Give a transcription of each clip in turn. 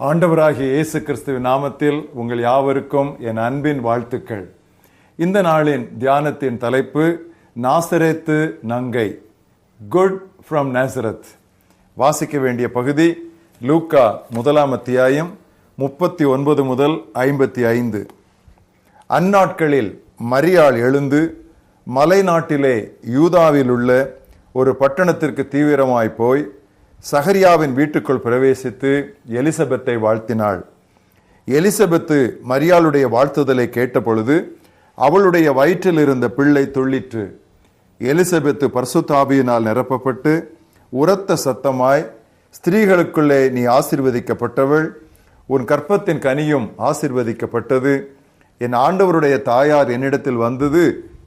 ஆண்டவராகிய இயேசு கிறிஸ்துவின் நாமத்தில் உங்கள் யாவருக்கும் என் அன்பின் வாழ்த்துக்கள். இந்த நாளின் தியானத்தின் தலைப்பு நாசரேத்து நங்கை, குட் ஃப்ரம் நாசரத். வாசிக்க வேண்டிய பகுதி லூக்கா 1 அத்தியாயம் 39 முதல் 55. அந்நாட்களில் மரியாள் எழுந்து மலை நாட்டிலே யூதாவில் உள்ள ஒரு பட்டணத்திற்கு தீவிரமாய் போய் சகரியாவின் வீட்டுக்குள் பிரவேசித்து எலிசபெத்தை வாழ்த்தினாள். எலிசபெத்து மரியாளுடைய வாழ்த்துதலை கேட்ட பொழுது அவளுடைய வயிற்றில் இருந்த பிள்ளை துள்ளிற்று. எலிசபெத்து பரிசுத்த ஆவியினால் நிரப்பப்பட்டு உரத்த சத்தமாய், ஸ்திரீகளுக்குள்ளே நீ ஆசீர்வதிக்கப்பட்டவள், உன் கர்ப்பத்தின் கனியும் ஆசீர்வதிக்கப்பட்டது, என் ஆண்டவருடைய தாயார் என்னிடத்தில் வந்தது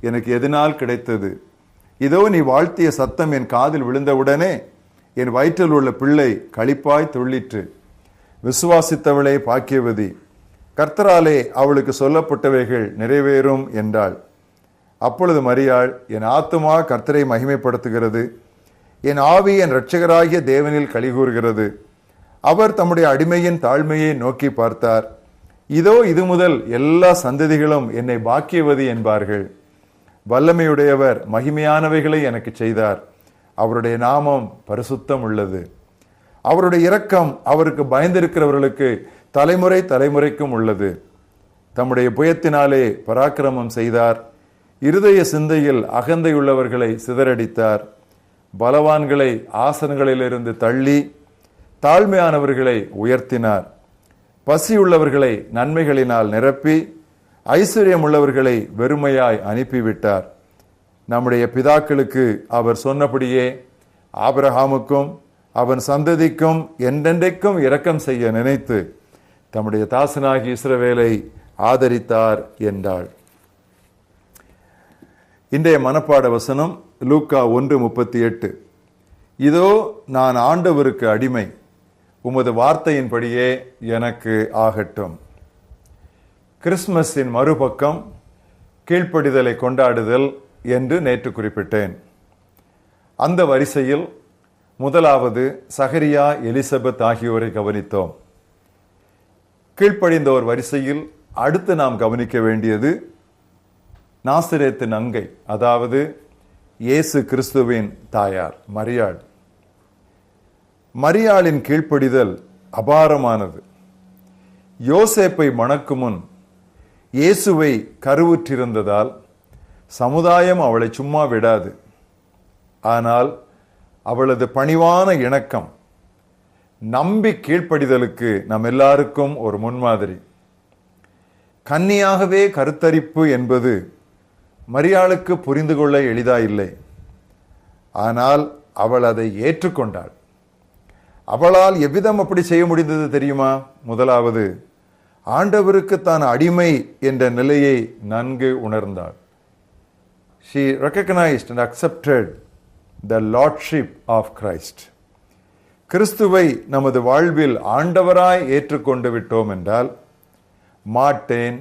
எனக்கு எதனால் கிடைத்தது? இதோ நீ வாழ்த்திய சத்தம் என் காதில் விழுந்தவுடனே என் வயிற்றில் உள்ள பிள்ளை களிப்பாய் துள்ளிற்று. விசுவாசித்தவளே பாக்கியவதி, கர்த்தராலே அவளுக்கு சொல்லப்பட்டவைகள் நிறைவேறும் என்றாள். அப்பொழுது மரியாள், என் ஆத்துமா கர்த்தரை மகிமைப்படுத்துகிறது, என் ஆவி என் இரட்சகராகிய தேவனில் களிகூறுகிறது. அவர் தம்முடைய அடிமையின் தாழ்மையை நோக்கி பார்த்தார். இதோ இது முதல் எல்லா சந்ததிகளும் என்னை பாக்கியவதி என்பார்கள். வல்லமையுடையவர் மகிமையானவைகளை எனக்கு செய்தார். அவருடைய நாமம் பரிசுத்தம் உள்ளது. அவருடைய இரக்கம் அவருக்கு பயந்திருக்கிறவர்களுக்கு தலைமுறை தலைமுறைக்கும் உள்ளது. தம்முடைய புயத்தினாலே பராக்கிரமம் செய்தார். இருதய சிந்தையில் அகந்தையுள்ளவர்களை சிதறடித்தார். பலவான்களை ஆசனங்களிலிருந்து தள்ளி தாழ்மையானவர்களை உயர்த்தினார். பசியுள்ளவர்களை நன்மைகளினால் நிரப்பி ஐஸ்வர்யம் உள்ளவர்களை வெறுமையாய் அனுப்பிவிட்டார். நம்முடைய பிதாக்களுக்கு அவர் சொன்னபடியே ஆபிரகாமுக்கும் அவன் சந்ததிக்கும் என்றென்றைக்கும் இரக்கம் செய்ய நினைத்து தம்முடைய தாசனாகி இஸ்ரவேலை ஆதரித்தார் என்றாள். இன்றைய மனப்பாட வசனம் லூக்கா 1:38. இதோ நான் ஆண்டவருக்கு அடிமை, உமது வார்த்தையின்படியே எனக்கு ஆகட்டும். கிறிஸ்துமஸின் மறுபக்கம் கீழ்ப்படிதலை கொண்டாடுதல் என்று நேற்று குறிப்பிட்டேன். அந்த வரிசையில் முதலாவது சகரியா, எலிசபெத் ஆகியோரை கவனித்தோம். கீழ்ப்படிந்தோர் வரிசையில் அடுத்து நாம் கவனிக்க வேண்டியது நாசரேத்து நங்கை, அதாவது இயேசு கிறிஸ்துவின் தாயார் மரியாள். மரியாளின் கீழ்ப்படிதல் அபாரமானது. யோசேப்பை மணக்கும் முன் இயேசுவை கருவுற்றிருந்ததால் சமுதாயம் அவளை சும்மா விடாது. ஆனால் அவளது பணிவான இணக்கம், நம்பி கீழ்ப்படிதலுக்கு நம் எல்லாருக்கும் ஒரு முன்மாதிரி. கன்னியாகவே கருத்தரிப்பு என்பது மரியாளுக்கு புரிந்து கொள்ள எளிதாயில்லை. ஆனால் அவள் அதை ஏற்றுக்கொண்டாள். அவளால் எவ்விதம் அப்படி செய்ய முடிந்தது தெரியுமா? முதலாவது, ஆண்டவருக்கு தான் அடிமை என்ற நிலையை நன்கு உணர்ந்தாள். She recognized and accepted the lordship of Christ. கிறிஸ்துவை நமது வாழ்வில் ஆண்டவராய் ஏற்றுக்கொண்டு விட்டோம் என்றால் மாட்டேன்,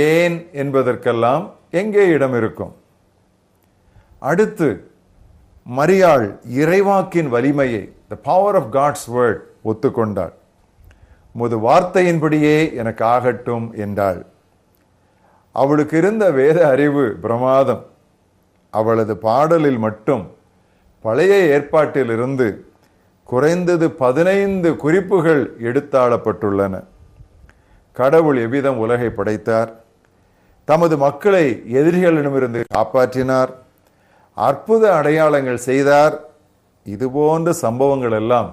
ஏன் என்பதற்கெல்லாம் எங்கே இடம் இருக்கும்? அடுத்து, மரியாள் இறைவாக்கின் வலிமையை, the power of God's word, ஒத்துக்கொண்டாள். உமது வார்த்தையின்படியே எனக்கு ஆகட்டும் என்றாள். அவளுக்கு இருந்த வேத அறிவு பிரமாதம். அவளது பாடலில் மட்டும் பழைய ஏற்பாட்டில் இருந்து குறைந்தது 15 குறிப்புகள் எடுத்தாளப்பட்டுள்ளன. கடவுள் எவ்விதம் உலகை படைத்தார், தமது மக்களை எதிரிகளிடமிருந்து காப்பாற்றினார், அற்புத அடையாளங்கள் செய்தார், இதுபோன்ற சம்பவங்கள் எல்லாம்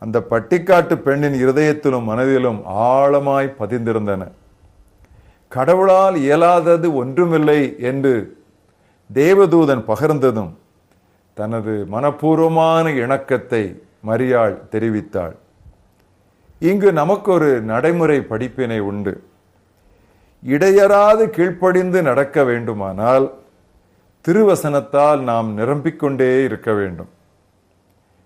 அந்த பட்டிக்காட்டு பெண்ணின் இருதயத்திலும் மனதிலும் ஆழமாய் பதிந்திருந்தன. கடவுளால் இயலாதது ஒன்றுமில்லை என்று தேவதூதன் பகர்ந்ததும் தனது மனப்பூர்வமான இணக்கத்தை மரியாள் தெரிவித்தாள். இங்கு நமக்கு ஒரு நடைமுறை படிப்பினை உண்டு. இடையறாது கீழ்ப்படிந்து நடக்க வேண்டுமானால் திருவசனத்தால் நாம் நிரம்பிக்கொண்டே இருக்க வேண்டும்.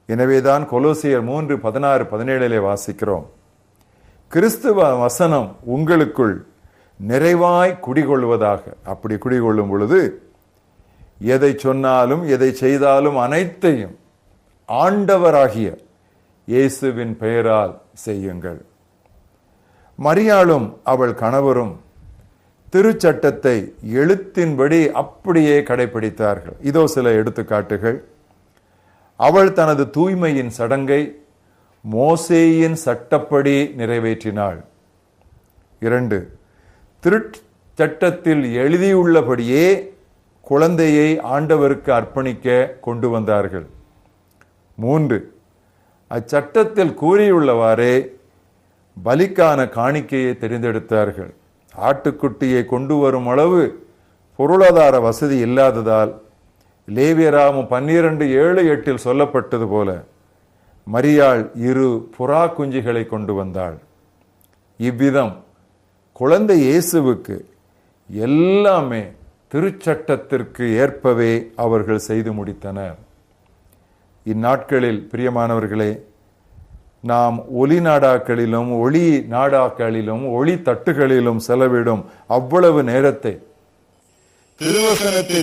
எனவேதான் கொலோசியர் 3:16-17 வாசிக்கிறோம், கிறிஸ்துவ வசனம் உங்களுக்குள் நிறைவாய் குடிகொள்வதாக. அப்படி குடிகொள்ளும் பொழுது எதை சொன்னாலும் எதை செய்தாலும் அனைத்தையும் ஆண்டவராகிய இயேசுவின் பெயரால் செய்யுங்கள். மரியாளும் அவள் கணவரும் திருச்சட்டத்தை எழுத்தின்படி அப்படியே கடைபிடித்தார்கள். இதோ சில எடுத்துக்காட்டுகள். அவள் தனது தூய்மையின் சடங்கை மோசேயின் சட்டப்படி நிறைவேற்றினாள். 2, திருச்சட்டத்தில் எழுதியுள்ளபடியே குழந்தையை ஆண்டவருக்கு அர்ப்பணிக்க கொண்டு வந்தார்கள். 3, அச்சட்டத்தில் கூறியுள்ளவாறே பலிக்கான காணிக்கையை தெரிந்தெடுத்தார்கள். ஆட்டுக்குட்டியை கொண்டு வரும் அளவு பொருளாதார வசதி இல்லாததால் லேவியராமம் 12:7-8 சொல்லப்பட்டது போல மரியாள் 2 புறா குஞ்சுகளை கொண்டு வந்தாள். இவ்விதம் குழந்தை இயேசுவுக்கு எல்லாமே திருச்சட்டத்திற்கு ஏற்பவே அவர்கள் செய்து முடித்தனர். இந்நாட்களில் பிரியமானவர்களே, நாம் ஒலி நாடாக்களிலும் ஒளி நாடாக்களிலும் ஒளி தட்டுகளிலும் செலவிடும் அவ்வளவு நேரத்தை திருவசனத்தை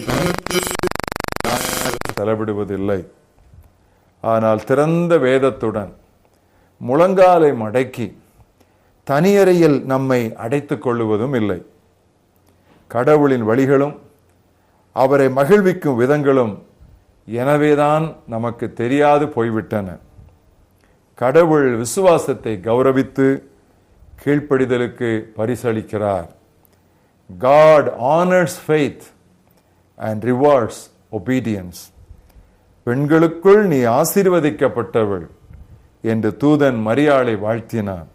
செலவிடுவதில்லை. ஆனால் திறந்த வேதத்துடன் முழங்காலை மடக்கி தனியறையில் நம்மை அடைத்துக் கொள்ளுவதும் இல்லை. கடவுளின் வழிகளும் அவரை மகிழ்விக்கும் விதங்களும் எனவேதான் நமக்கு தெரியாது போய்விட்டன. கடவுள் விசுவாசத்தை கௌரவித்து கீழ்ப்படிதலுக்கு பரிசளிக்கிறார். God honors faith and rewards obedience. பெண்களுக்குள் நீ ஆசீர்வதிக்கப்பட்டவள் என்று தூதன் மரியாளை வாழ்த்தினான்.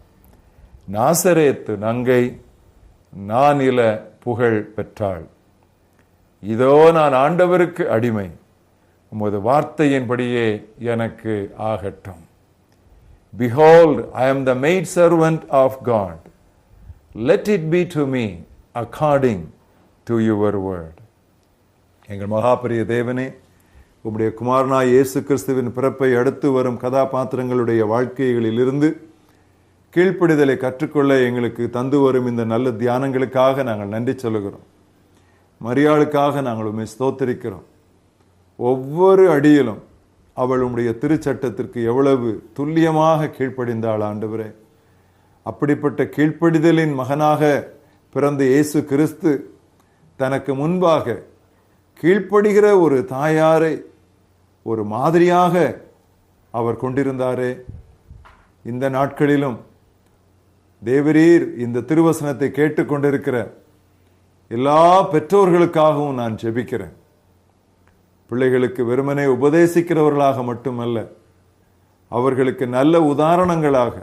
நாசரேத்து நங்கை நானில புகழ் பெற்றாள். இதோ நான் ஆண்டவருக்கு அடிமை, உமது வார்த்தையின்படியே எனக்கு ஆகட்டும். Behold, I am the maid servant of God. Let it be to me according to your word. எங்கள் மகாபரிய தேவனே, உம்முடைய குமாரனாய் இயேசு கிறிஸ்துவின் பிறப்பை அடுத்து வரும் கதாபாத்திரங்களுடைய வாழ்க்கைகளிலிருந்து கீழ்ப்படிதலை கற்றுக்கொள்ள எங்களுக்கு தந்து வரும் இந்த நல்ல தியானங்களுக்காக நாங்கள் நன்றி சொல்லுகிறோம். மரியாளுக்காக நாங்கள் உம்மை ஸ்தோத்திரிக்கிறோம். ஒவ்வொரு அடியிலும் அவள் உம்முடைய திருச்சட்டத்திற்கு எவ்வளவு துல்லியமாக கீழ்ப்படிந்தாள் ஆண்டவரே. அப்படிப்பட்ட கீழ்ப்படிதலின் மகனாக பிறந்த இயேசு கிறிஸ்து தனக்கு முன்பாக கீழ்ப்படுகிற ஒரு தாயாரை ஒரு மாதிரியாக அவர் கொண்டிருந்தாரே. இந்த நாட்களிலும் தேவரீர் இந்த திருவசனத்தை கேட்டுக்கொண்டிருக்கிற எல்லா பெற்றோர்களுக்காகவும் நான் ஜெபிக்கிறேன். பிள்ளைகளுக்கு வெறுமனே உபதேசிக்கிறவர்களாக மட்டுமல்ல, அவர்களுக்கு நல்ல உதாரணங்களாக,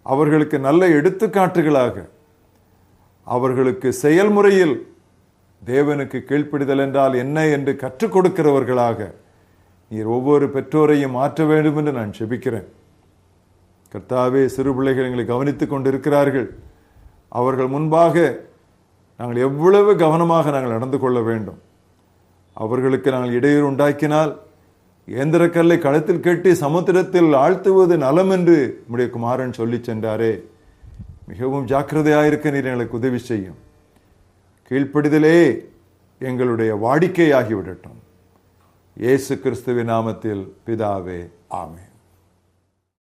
அவர்களுக்கு நல்ல எடுத்துக்காட்டுகளாக, அவர்களுக்கு செயல்முறையில் தேவனுக்கு கீழ்ப்படிதல் என்றால் என்ன என்று கற்றுக் கொடுக்கிறவர்களாக நீர் ஒவ்வொரு பெற்றோரையும் மாற்ற வேண்டும் என்று நான் ஜெபிக்கிறேன். கர்த்தாவே, சிறு பிள்ளைகள் எங்களை கவனித்துக் கொண்டிருக்கிறார்கள். அவர்கள் முன்பாக நாங்கள் எவ்வளவு கவனமாக நாங்கள் நடந்து கொள்ள வேண்டும். அவர்களுக்கு நாங்கள் இடையூறு உண்டாக்கினால் இயந்திரக்கல்லை களத்தில் கட்டி சமுத்திரத்தில் ஆழ்த்துவது நலம் என்று உம்முடைய குமாரன் சொல்லி சென்றாரே. மிகவும் ஜாக்கிரதையாயிருக்க நீர் எங்களுக்கு உதவி செய்யும். கீழ்ப்படிதலே எங்களுடைய வாடிக்கையாகிவிடட்டும். இயேசு கிறிஸ்துவின் நாமத்தில் பிதாவே, ஆமென்.